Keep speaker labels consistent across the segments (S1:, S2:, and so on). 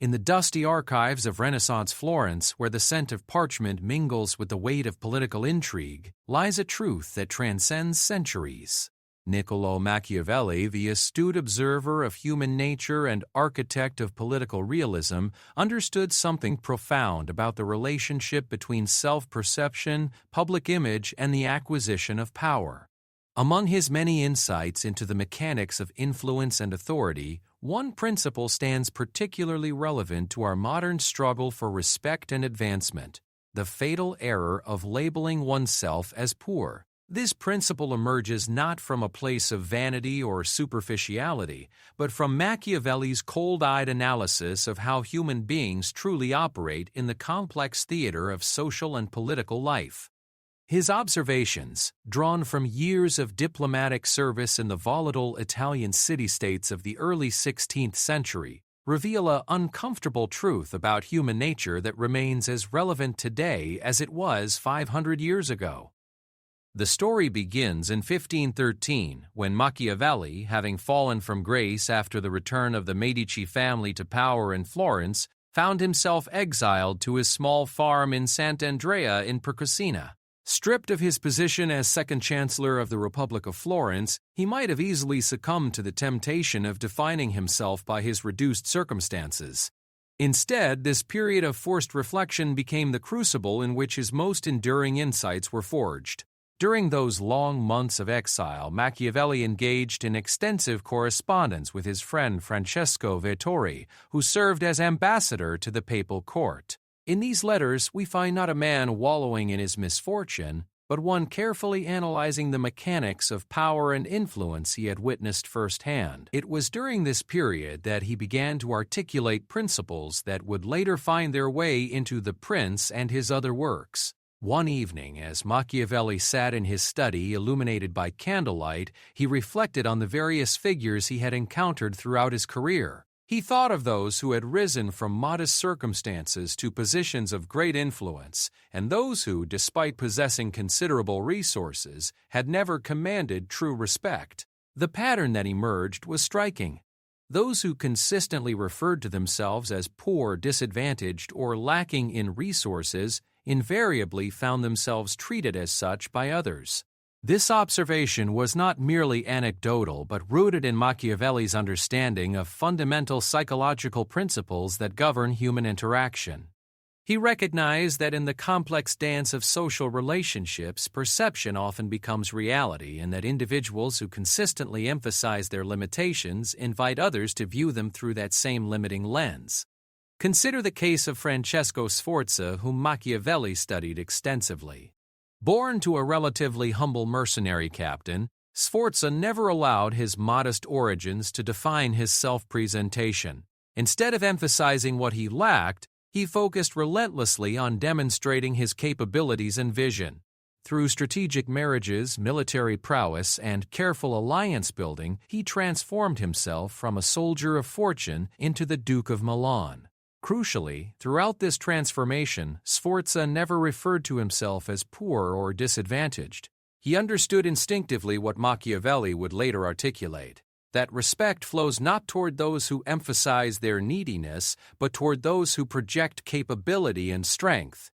S1: In the dusty archives of Renaissance Florence, where the scent of parchment mingles with the weight of political intrigue, lies a truth that transcends centuries. Niccolò Machiavelli, the astute observer of human nature and architect of political realism, understood something profound about the relationship between self-perception, public image, and the acquisition of power. Among his many insights into the mechanics of influence and authority, one principle stands particularly relevant to our modern struggle for respect and advancement: the fatal error of labeling oneself as poor. This principle emerges not from a place of vanity or superficiality, but from Machiavelli's cold-eyed analysis of how human beings truly operate in the complex theater of social and political life. His observations, drawn from years of diplomatic service in the volatile Italian city-states of the early 16th century, reveal an uncomfortable truth about human nature that remains as relevant today as it was 500 years ago. The story begins in 1513, when Machiavelli, having fallen from grace after the return of the Medici family to power in Florence, found himself exiled to his small farm in Sant'Andrea in Percosina. Stripped of his position as second chancellor of the Republic of Florence, he might have easily succumbed to the temptation of defining himself by his reduced circumstances. Instead, this period of forced reflection became the crucible in which his most enduring insights were forged. During those long months of exile, Machiavelli engaged in extensive correspondence with his friend Francesco Vettori, who served as ambassador to the papal court. In these letters, we find not a man wallowing in his misfortune, but one carefully analyzing the mechanics of power and influence he had witnessed firsthand. It was during this period that he began to articulate principles that would later find their way into The Prince and his other works. One evening, as Machiavelli sat in his study illuminated by candlelight, he reflected on the various figures he had encountered throughout his career. He thought of those who had risen from modest circumstances to positions of great influence, and those who, despite possessing considerable resources, had never commanded true respect. The pattern that emerged was striking. Those who consistently referred to themselves as poor, disadvantaged, or lacking in resources invariably found themselves treated as such by others. This observation was not merely anecdotal but rooted in Machiavelli's understanding of fundamental psychological principles that govern human interaction. He recognized that in the complex dance of social relationships, perception often becomes reality, and that individuals who consistently emphasize their limitations invite others to view them through that same limiting lens. Consider the case of Francesco Sforza, whom Machiavelli studied extensively. Born to a relatively humble mercenary captain, Sforza never allowed his modest origins to define his self-presentation. Instead of emphasizing what he lacked, he focused relentlessly on demonstrating his capabilities and vision. Through strategic marriages, military prowess, and careful alliance building, he transformed himself from a soldier of fortune into the Duke of Milan. Crucially, throughout this transformation, Sforza never referred to himself as poor or disadvantaged. He understood instinctively what Machiavelli would later articulate: that respect flows not toward those who emphasize their neediness, but toward those who project capability and strength.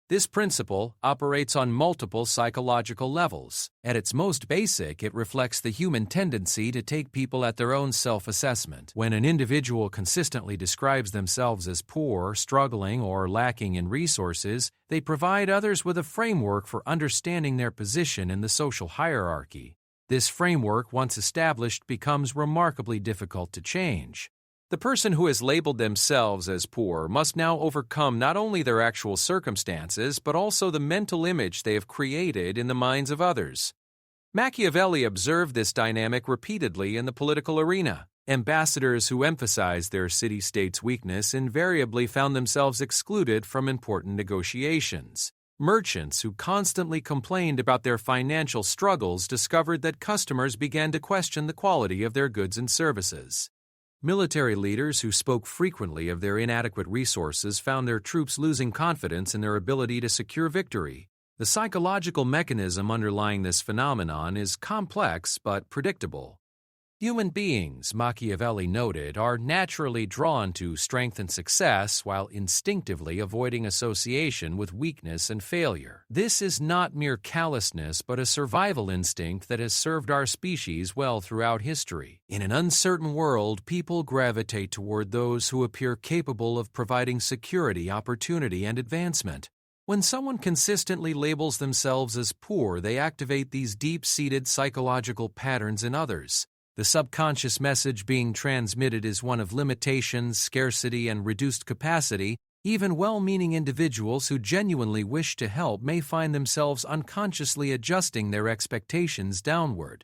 S1: This principle operates on multiple psychological levels. At its most basic, it reflects the human tendency to take people at their own self-assessment. When an individual consistently describes themselves as poor, struggling, or lacking in resources, they provide others with a framework for understanding their position in the social hierarchy. This framework, once established, becomes remarkably difficult to change. The person who has labeled themselves as poor must now overcome not only their actual circumstances, but also the mental image they have created in the minds of others. Machiavelli observed this dynamic repeatedly in the political arena. Ambassadors who emphasized their city-state's weakness invariably found themselves excluded from important negotiations. Merchants who constantly complained about their financial struggles discovered that customers began to question the quality of their goods and services. Military leaders who spoke frequently of their inadequate resources found their troops losing confidence in their ability to secure victory. The psychological mechanism underlying this phenomenon is complex but predictable. Human beings, Machiavelli noted, are naturally drawn to strength and success while instinctively avoiding association with weakness and failure. This is not mere callousness but a survival instinct that has served our species well throughout history. In an uncertain world, people gravitate toward those who appear capable of providing security, opportunity, and advancement. When someone consistently labels themselves as poor, they activate these deep-seated psychological patterns in others. The subconscious message being transmitted is one of limitations, scarcity, and reduced capacity. Even well-meaning individuals who genuinely wish to help may find themselves unconsciously adjusting their expectations downward.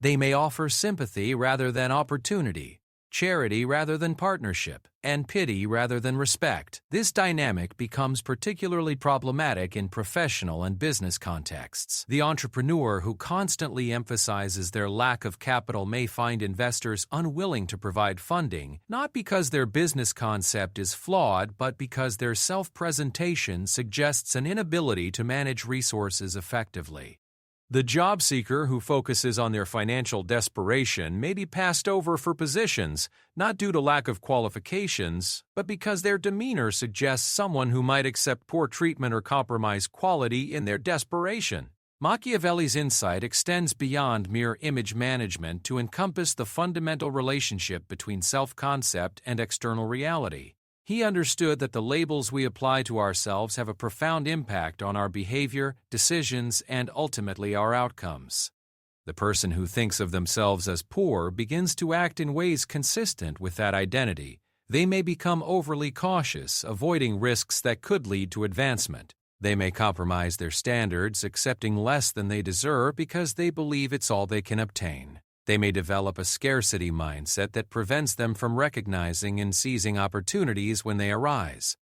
S1: They may offer sympathy rather than opportunity, charity rather than partnership, and pity rather than respect. This dynamic becomes particularly problematic in professional and business contexts. The entrepreneur who constantly emphasizes their lack of capital may find investors unwilling to provide funding, not because their business concept is flawed, but because their self-presentation suggests an inability to manage resources effectively. The job seeker who focuses on their financial desperation may be passed over for positions, not due to lack of qualifications, but because their demeanor suggests someone who might accept poor treatment or compromise quality in their desperation. Machiavelli's insight extends beyond mere image management to encompass the fundamental relationship between self-concept and external reality. He understood that the labels we apply to ourselves have a profound impact on our behavior, decisions, and ultimately our outcomes. The person who thinks of themselves as poor begins to act in ways consistent with that identity. They may become overly cautious, avoiding risks that could lead to advancement. They may compromise their standards, accepting less than they deserve because they believe it's all they can obtain. They may develop a scarcity mindset that prevents them from recognizing and seizing opportunities when they arise.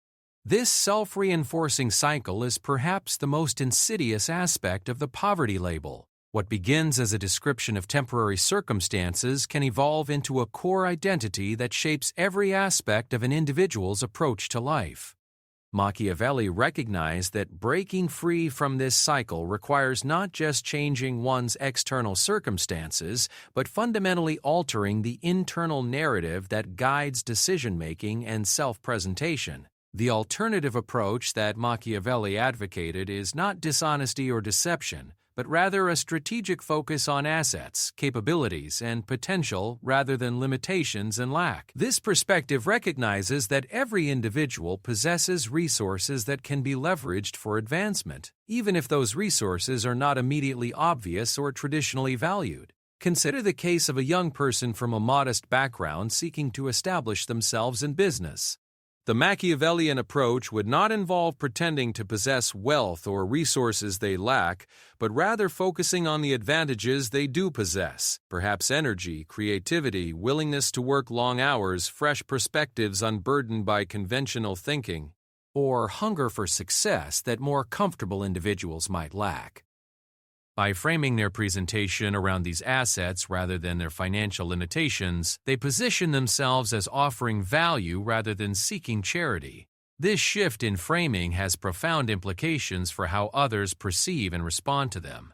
S1: This self-reinforcing cycle is perhaps the most insidious aspect of the poverty label. What begins as a description of temporary circumstances can evolve into a core identity that shapes every aspect of an individual's approach to life. Machiavelli recognized that breaking free from this cycle requires not just changing one's external circumstances, but fundamentally altering the internal narrative that guides decision-making and self-presentation. The alternative approach that Machiavelli advocated is not dishonesty or deception, but rather a strategic focus on assets, capabilities, and potential rather than limitations and lack. This perspective recognizes that every individual possesses resources that can be leveraged for advancement, even if those resources are not immediately obvious or traditionally valued. Consider the case of a young person from a modest background seeking to establish themselves in business. The Machiavellian approach would not involve pretending to possess wealth or resources they lack, but rather focusing on the advantages they do possess, perhaps energy, creativity, willingness to work long hours, fresh perspectives unburdened by conventional thinking, or hunger for success that more comfortable individuals might lack. By framing their presentation around these assets rather than their financial limitations, they position themselves as offering value rather than seeking charity. This shift in framing has profound implications for how others perceive and respond to them.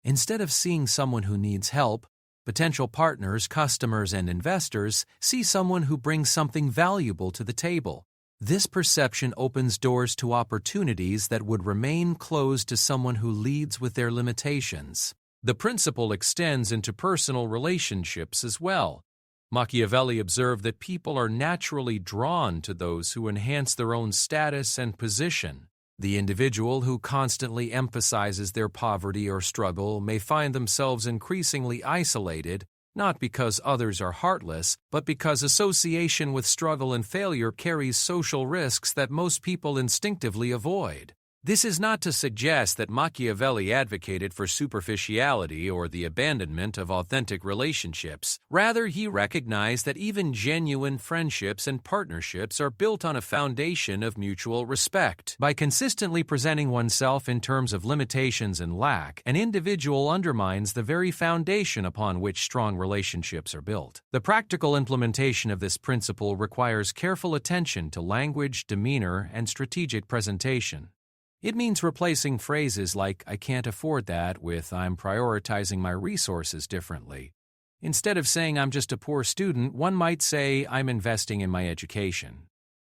S1: Instead of seeing someone who needs help, potential partners, customers, and investors see someone who brings something valuable to the table. This perception opens doors to opportunities that would remain closed to someone who leads with their limitations. The principle extends into personal relationships as well. Machiavelli observed that people are naturally drawn to those who enhance their own status and position. The individual who constantly emphasizes their poverty or struggle may find themselves increasingly isolated, not because others are heartless, but because association with struggle and failure carries social risks that most people instinctively avoid. This is not to suggest that Machiavelli advocated for superficiality or the abandonment of authentic relationships. Rather, he recognized that even genuine friendships and partnerships are built on a foundation of mutual respect. By consistently presenting oneself in terms of limitations and lack, an individual undermines the very foundation upon which strong relationships are built. The practical implementation of this principle requires careful attention to language, demeanor, and strategic presentation. It means replacing phrases like, "I can't afford that," with, "I'm prioritizing my resources differently." Instead of saying I'm just a poor student, one might say I'm investing in my education.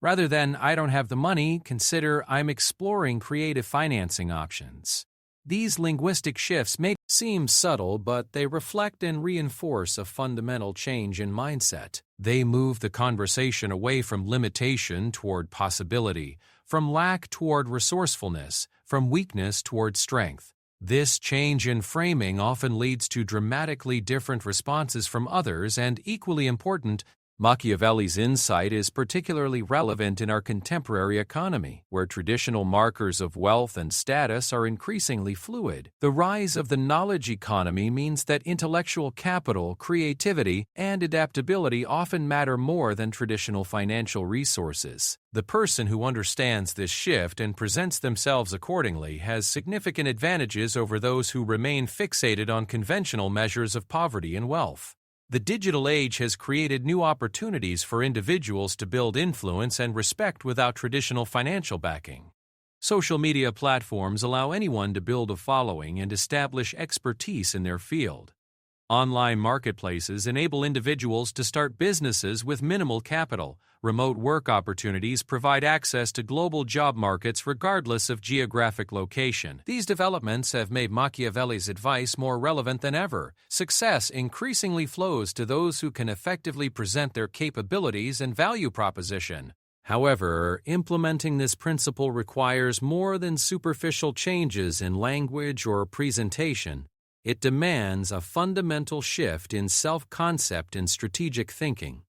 S1: Rather than I don't have the money, consider I'm exploring creative financing options. These linguistic shifts may seem subtle, but they reflect and reinforce a fundamental change in mindset. They move the conversation away from limitation toward possibility, from lack toward resourcefulness, from weakness toward strength. This change in framing often leads to dramatically different responses from others, and equally important, Machiavelli's insight is particularly relevant in our contemporary economy, where traditional markers of wealth and status are increasingly fluid. The rise of the knowledge economy means that intellectual capital, creativity, and adaptability often matter more than traditional financial resources. The person who understands this shift and presents themselves accordingly has significant advantages over those who remain fixated on conventional measures of poverty and wealth. The digital age has created new opportunities for individuals to build influence and respect without traditional financial backing. Social media platforms allow anyone to build a following and establish expertise in their field. Online marketplaces enable individuals to start businesses with minimal capital. Remote work opportunities provide access to global job markets regardless of geographic location. These developments have made Machiavelli's advice more relevant than ever. Success increasingly flows to those who can effectively present their capabilities and value proposition. However, implementing this principle requires more than superficial changes in language or presentation. It demands a fundamental shift in self-concept and strategic thinking.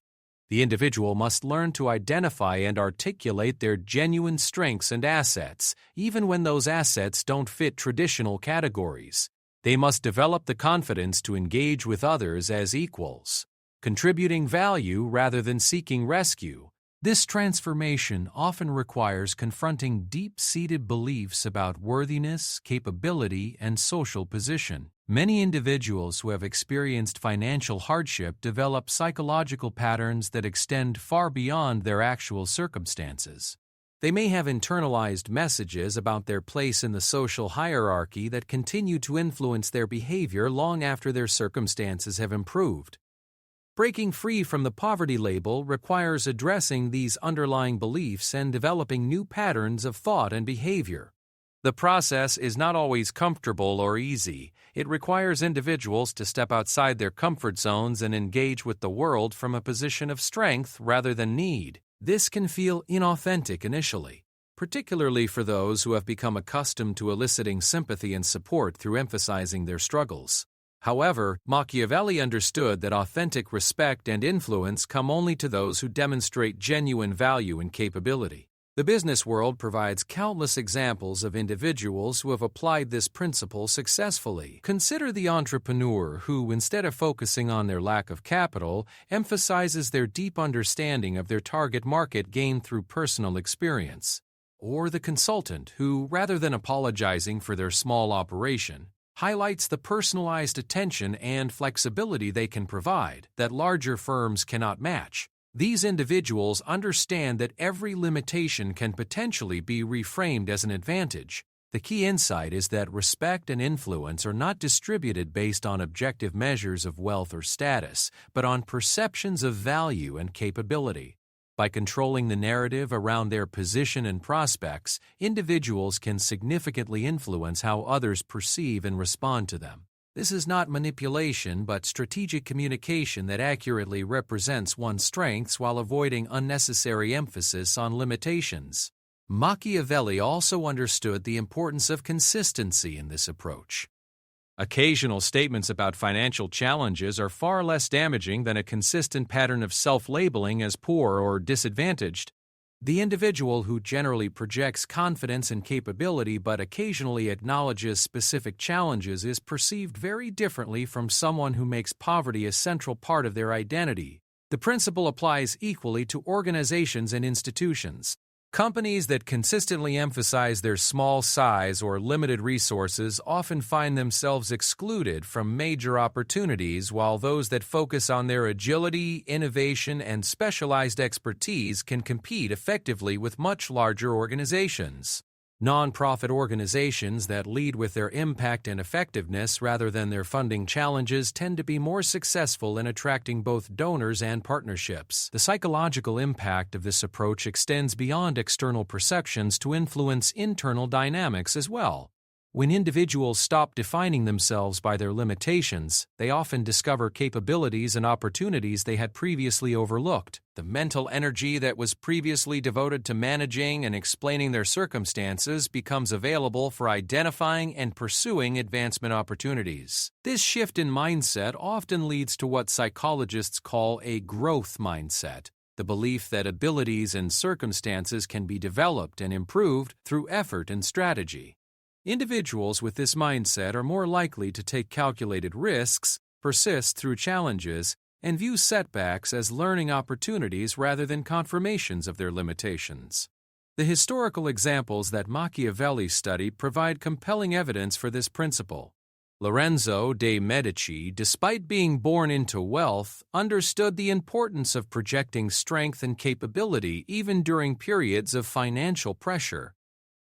S1: The individual must learn to identify and articulate their genuine strengths and assets, even when those assets don't fit traditional categories. They must develop the confidence to engage with others as equals, contributing value rather than seeking rescue. This transformation often requires confronting deep-seated beliefs about worthiness, capability, and social position. Many individuals who have experienced financial hardship develop psychological patterns that extend far beyond their actual circumstances. They may have internalized messages about their place in the social hierarchy that continue to influence their behavior long after their circumstances have improved. Breaking free from the poverty label requires addressing these underlying beliefs and developing new patterns of thought and behavior. The process is not always comfortable or easy. It requires individuals to step outside their comfort zones and engage with the world from a position of strength rather than need. This can feel inauthentic initially, particularly for those who have become accustomed to eliciting sympathy and support through emphasizing their struggles. However, Machiavelli understood that authentic respect and influence come only to those who demonstrate genuine value and capability. The business world provides countless examples of individuals who have applied this principle successfully. Consider the entrepreneur who, instead of focusing on their lack of capital, emphasizes their deep understanding of their target market gained through personal experience. Or the consultant who, rather than apologizing for their small operation, highlights the personalized attention and flexibility they can provide that larger firms cannot match. These individuals understand that every limitation can potentially be reframed as an advantage. The key insight is that respect and influence are not distributed based on objective measures of wealth or status, but on perceptions of value and capability. By controlling the narrative around their position and prospects, individuals can significantly influence how others perceive and respond to them. This is not manipulation, but strategic communication that accurately represents one's strengths while avoiding unnecessary emphasis on limitations. Machiavelli also understood the importance of consistency in this approach. Occasional statements about financial challenges are far less damaging than a consistent pattern of self-labeling as poor or disadvantaged. The individual who generally projects confidence and capability but occasionally acknowledges specific challenges is perceived very differently from someone who makes poverty a central part of their identity. The principle applies equally to organizations and institutions. Companies that consistently emphasize their small size or limited resources often find themselves excluded from major opportunities, while those that focus on their agility, innovation, and specialized expertise can compete effectively with much larger organizations. Nonprofit organizations that lead with their impact and effectiveness rather than their funding challenges tend to be more successful in attracting both donors and partnerships. The psychological impact of this approach extends beyond external perceptions to influence internal dynamics as well. When individuals stop defining themselves by their limitations, they often discover capabilities and opportunities they had previously overlooked. The mental energy that was previously devoted to managing and explaining their circumstances becomes available for identifying and pursuing advancement opportunities. This shift in mindset often leads to what psychologists call a growth mindset, the belief that abilities and circumstances can be developed and improved through effort and strategy. Individuals with this mindset are more likely to take calculated risks, persist through challenges, and view setbacks as learning opportunities rather than confirmations of their limitations. The historical examples that Machiavelli studied provide compelling evidence for this principle. Lorenzo de' Medici, despite being born into wealth, understood the importance of projecting strength and capability even during periods of financial pressure.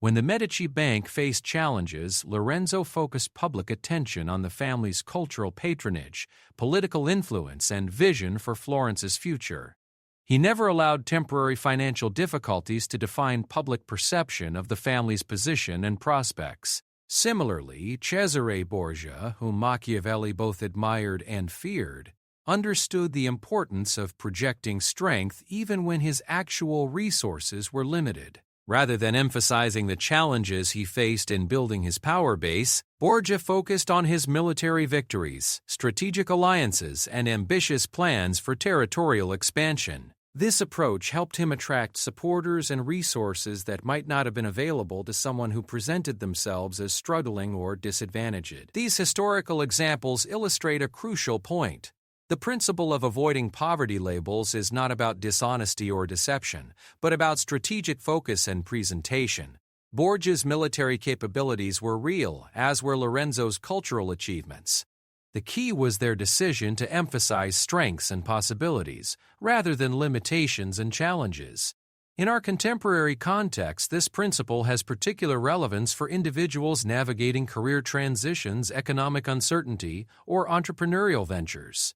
S1: When the Medici Bank faced challenges, Lorenzo focused public attention on the family's cultural patronage, political influence, and vision for Florence's future. He never allowed temporary financial difficulties to define public perception of the family's position and prospects. Similarly, Cesare Borgia, whom Machiavelli both admired and feared, understood the importance of projecting strength even when his actual resources were limited. Rather than emphasizing the challenges he faced in building his power base, Borgia focused on his military victories, strategic alliances, and ambitious plans for territorial expansion. This approach helped him attract supporters and resources that might not have been available to someone who presented themselves as struggling or disadvantaged. These historical examples illustrate a crucial point. The principle of avoiding poverty labels is not about dishonesty or deception, but about strategic focus and presentation. Borgia's military capabilities were real, as were Lorenzo's cultural achievements. The key was their decision to emphasize strengths and possibilities, rather than limitations and challenges. In our contemporary context, this principle has particular relevance for individuals navigating career transitions, economic uncertainty, or entrepreneurial ventures.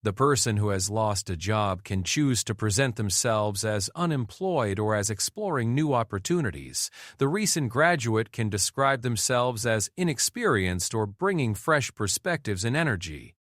S1: The person who has lost a job can choose to present themselves as unemployed or as exploring new opportunities. The recent graduate can describe themselves as inexperienced or bringing fresh perspectives and energy.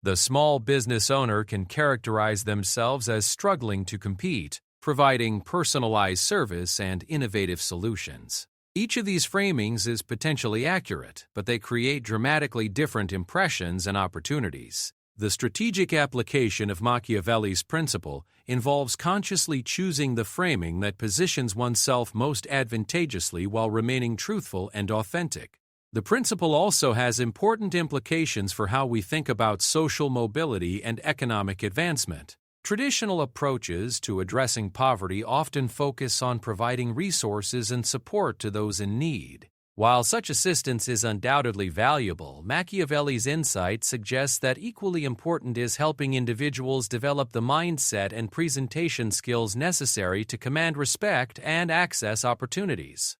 S1: The small business owner can characterize themselves as struggling to compete, providing personalized service and innovative solutions. Each of these framings is potentially accurate, but they create dramatically different impressions and opportunities. The strategic application of Machiavelli's principle involves consciously choosing the framing that positions oneself most advantageously while remaining truthful and authentic. The principle also has important implications for how we think about social mobility and economic advancement. Traditional approaches to addressing poverty often focus on providing resources and support to those in need. While such assistance is undoubtedly valuable, Machiavelli's insight suggests that equally important is helping individuals develop the mindset and presentation skills necessary to command respect and access opportunities.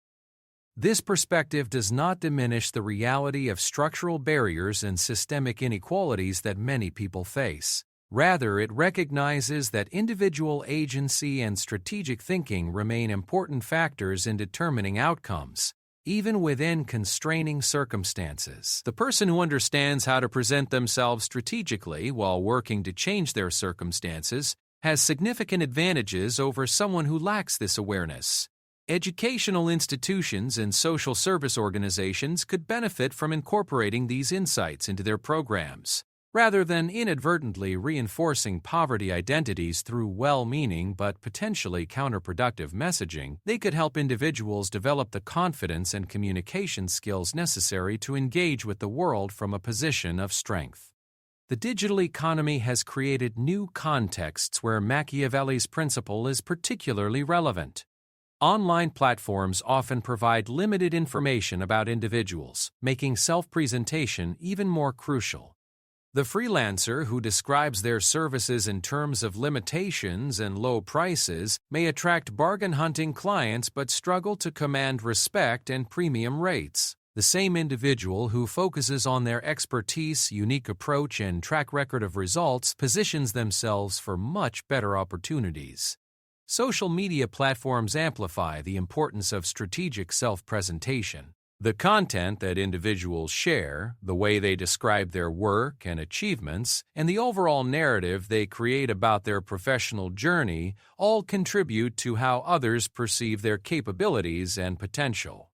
S1: This perspective does not diminish the reality of structural barriers and systemic inequalities that many people face. Rather, it recognizes that individual agency and strategic thinking remain important factors in determining outcomes, even within constraining circumstances. The person who understands how to present themselves strategically while working to change their circumstances has significant advantages over someone who lacks this awareness. Educational institutions and social service organizations could benefit from incorporating these insights into their programs. Rather than inadvertently reinforcing poverty identities through well-meaning but potentially counterproductive messaging, they could help individuals develop the confidence and communication skills necessary to engage with the world from a position of strength. The digital economy has created new contexts where Machiavelli's principle is particularly relevant. Online platforms often provide limited information about individuals, making self-presentation even more crucial. The freelancer who describes their services in terms of limitations and low prices may attract bargain-hunting clients but struggle to command respect and premium rates. The same individual who focuses on their expertise, unique approach, and track record of results positions themselves for much better opportunities. Social media platforms amplify the importance of strategic self-presentation. The content that individuals share, the way they describe their work and achievements, and the overall narrative they create about their professional journey all contribute to how others perceive their capabilities and potential.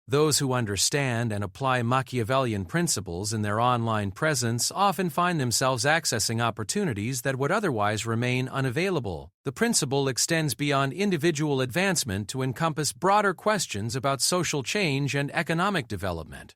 S1: Those who understand and apply Machiavellian principles in their online presence often find themselves accessing opportunities that would otherwise remain unavailable. The principle extends beyond individual advancement to encompass broader questions about social change and economic development.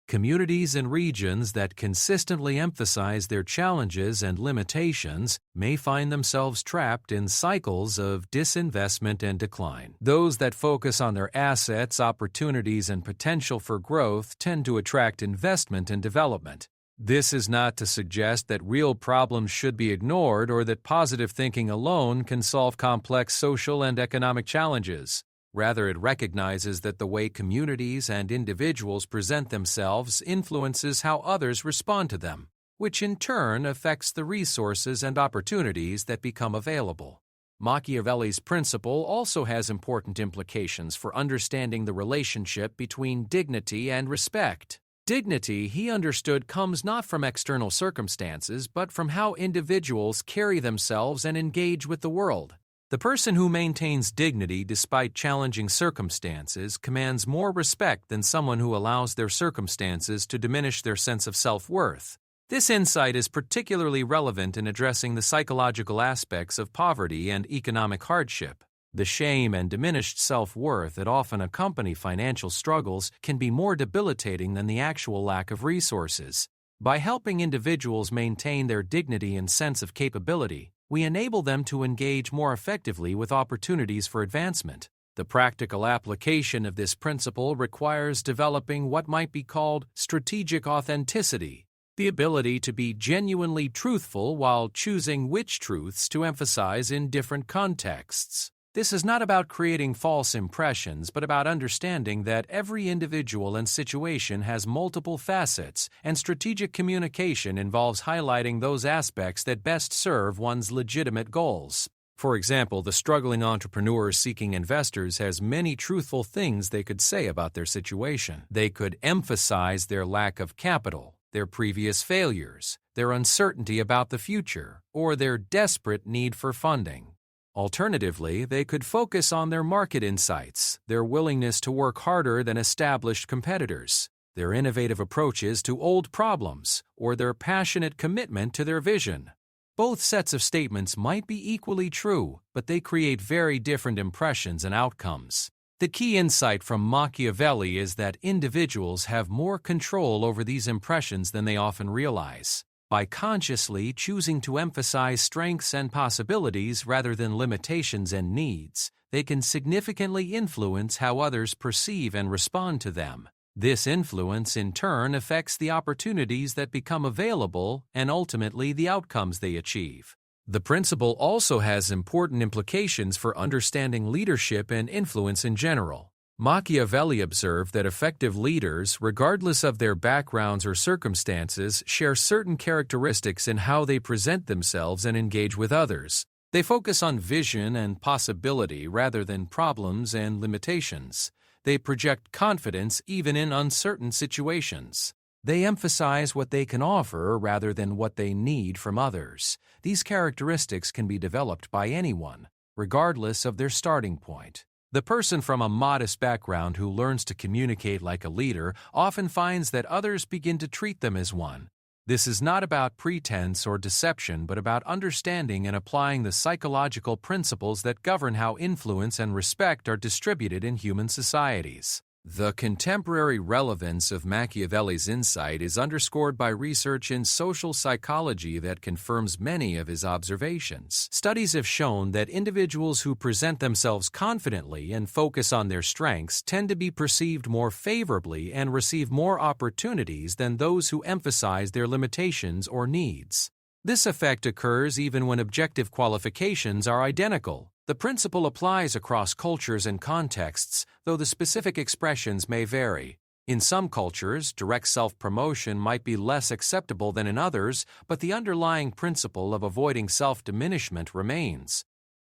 S1: Communities and regions that consistently emphasize their challenges and limitations may find themselves trapped in cycles of disinvestment and decline. Those that focus on their assets, opportunities, and potential for growth tend to attract investment and development. This is not to suggest that real problems should be ignored or that positive thinking alone can solve complex social and economic challenges. Rather, it recognizes that the way communities and individuals present themselves influences how others respond to them, which in turn affects the resources and opportunities that become available. Machiavelli's principle also has important implications for understanding the relationship between dignity and respect. Dignity, he understood, comes not from external circumstances, but from how individuals carry themselves and engage with the world. The person who maintains dignity despite challenging circumstances commands more respect than someone who allows their circumstances to diminish their sense of self-worth. This insight is particularly relevant in addressing the psychological aspects of poverty and economic hardship. The shame and diminished self-worth that often accompany financial struggles can be more debilitating than the actual lack of resources. By helping individuals maintain their dignity and sense of capability, we enable them to engage more effectively with opportunities for advancement. The practical application of this principle requires developing what might be called strategic authenticity, the ability to be genuinely truthful while choosing which truths to emphasize in different contexts. This is not about creating false impressions, but about understanding that every individual and situation has multiple facets, and strategic communication involves highlighting those aspects that best serve one's legitimate goals. For example, the struggling entrepreneur seeking investors has many truthful things they could say about their situation. They could emphasize their lack of capital, their previous failures, their uncertainty about the future, or their desperate need for funding. Alternatively, they could focus on their market insights, their willingness to work harder than established competitors, their innovative approaches to old problems, or their passionate commitment to their vision. Both sets of statements might be equally true, but they create very different impressions and outcomes. The key insight from Machiavelli is that individuals have more control over these impressions than they often realize. By consciously choosing to emphasize strengths and possibilities rather than limitations and needs, they can significantly influence how others perceive and respond to them. This influence, in turn, affects the opportunities that become available and ultimately the outcomes they achieve. The principle also has important implications for understanding leadership and influence in general. Machiavelli observed that effective leaders, regardless of their backgrounds or circumstances, share certain characteristics in how they present themselves and engage with others. They focus on vision and possibility rather than problems and limitations. They project confidence even in uncertain situations. They emphasize what they can offer rather than what they need from others. These characteristics can be developed by anyone, regardless of their starting point. The person from a modest background who learns to communicate like a leader often finds that others begin to treat them as one. This is not about pretense or deception, but about understanding and applying the psychological principles that govern how influence and respect are distributed in human societies. The contemporary relevance of Machiavelli's insight is underscored by research in social psychology that confirms many of his observations. Studies have shown that individuals who present themselves confidently and focus on their strengths tend to be perceived more favorably and receive more opportunities than those who emphasize their limitations or needs. This effect occurs even when objective qualifications are identical. The principle applies across cultures and contexts, though the specific expressions may vary. In some cultures, direct self-promotion might be less acceptable than in others, but the underlying principle of avoiding self-diminishment remains.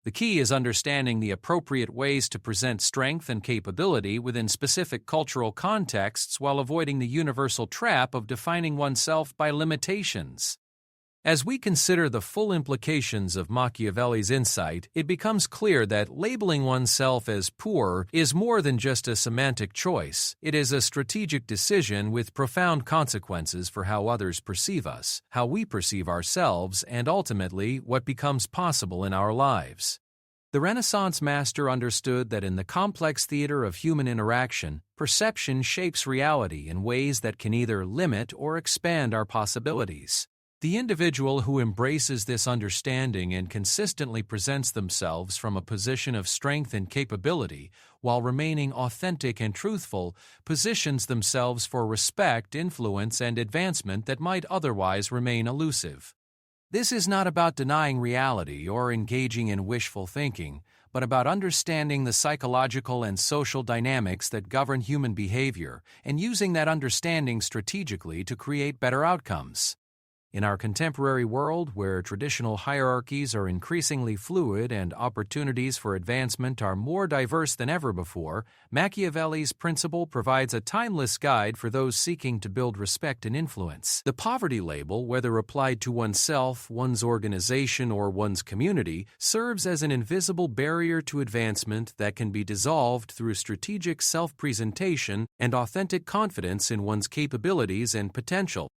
S1: The key is understanding the appropriate ways to present strength and capability within specific cultural contexts while avoiding the universal trap of defining oneself by limitations. As we consider the full implications of Machiavelli's insight, it becomes clear that labeling oneself as poor is more than just a semantic choice. It is a strategic decision with profound consequences for how others perceive us, how we perceive ourselves, and ultimately what becomes possible in our lives. The Renaissance master understood that in the complex theater of human interaction, perception shapes reality in ways that can either limit or expand our possibilities. The individual who embraces this understanding and consistently presents themselves from a position of strength and capability while remaining authentic and truthful positions themselves for respect, influence, and advancement that might otherwise remain elusive. This is not about denying reality or engaging in wishful thinking, but about understanding the psychological and social dynamics that govern human behavior and using that understanding strategically to create better outcomes. In our contemporary world, where traditional hierarchies are increasingly fluid and opportunities for advancement are more diverse than ever before, Machiavelli's principle provides a timeless guide for those seeking to build respect and influence. The poverty label, whether applied to oneself, one's organization, or one's community, serves as an invisible barrier to advancement that can be dissolved through strategic self-presentation and authentic confidence in one's capabilities and potential.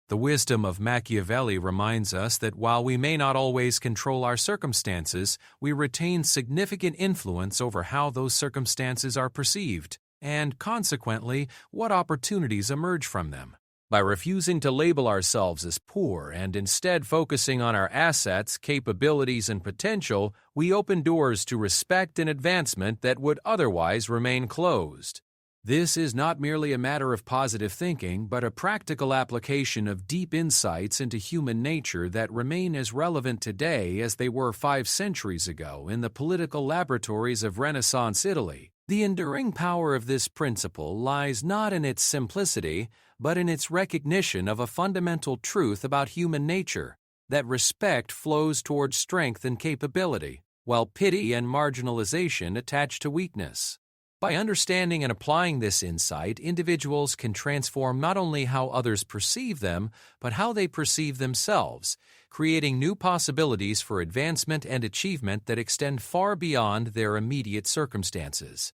S1: The wisdom of Machiavelli reminds us that while we may not always control our circumstances, we retain significant influence over how those circumstances are perceived, and consequently, what opportunities emerge from them. By refusing to label ourselves as poor and instead focusing on our assets, capabilities, and potential, we open doors to respect and advancement that would otherwise remain closed. This is not merely a matter of positive thinking, but a practical application of deep insights into human nature that remain as relevant today as they were 5 centuries ago in the political laboratories of Renaissance Italy. The enduring power of this principle lies not in its simplicity, but in its recognition of a fundamental truth about human nature, that respect flows towards strength and capability, while pity and marginalization attach to weakness. By understanding and applying this insight, individuals can transform not only how others perceive them, but how they perceive themselves, creating new possibilities for advancement and achievement that extend far beyond their immediate circumstances.